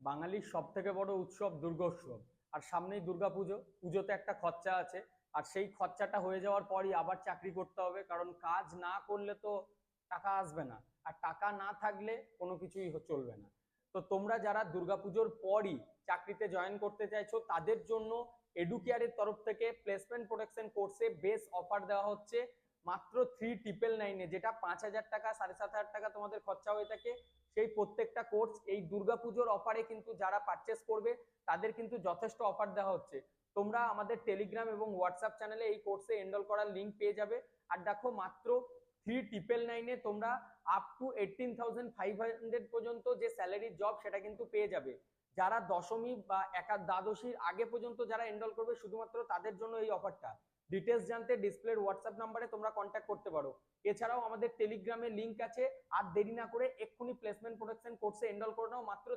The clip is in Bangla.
বাঙালির সব থেকে বড় উৎসব দুর্গোৎসব। আর সামনেই দুর্গাপুজো। পুজোতে একটা খরচা আছে। আর সেই খরচাটা হয়ে যাওয়ার পরই আবার চাকরি করতে হবে, কারণ কাজ না করলে তো টাকা আসবে না। আর টাকা না থাকলে কোনো কিছুই চলবে না। তো তোমরা যারা দুর্গাপুজোর পরই চাকরিতে জয়েন করতে চাইছো, তাদের জন্য এডুকেয়ারের তরফ থেকে প্লেসমেন্ট প্রোটেকশন কোর্সে বেস অফার দেওয়া হচ্ছে মাত্র 3999-এ, যেটা 5,000 টাকা 7,500 টাকা তোমাদের খরচা হয়ে থাকে। সেই প্রত্যেকটা কোর্স এই দুর্গাপুজোর অফারে কিন্তু যারা পারচেস করবে তাদের কিন্তু যথেষ্ট অফার দেওয়া হচ্ছে। তোমরা আমাদের টেলিগ্রাম এবং হোয়াটসঅ্যাপ চ্যানেলে এই কোর্সে এনরোল করার লিঙ্ক পেয়ে যাবে। আর দেখো, মাত্র 3999-এ তোমরা আপ টু 18,500 পর্যন্ত যে স্যালারির জব সেটা কিন্তু পেয়ে যাবে। যারা দশমী বা দ্বাদশীর আগে পর্যন্ত যারা এনরোল করবে, শুধুমাত্র তাদের জন্য এই অফারটা। ডিটেলস জানতে ডিসপ্লের হোয়াটসঅ্যাপ নাম্বারে তোমরা কন্ট্যাক্ট করতে পারো। এছাড়াও আমাদের টেলিগ্রামে লিঙ্ক আছে। আর দেরি না করে এক্ষুনি প্লেসমেন্ট প্রোটেকশন কোর্সে এনরোল করে নাও। মাত্র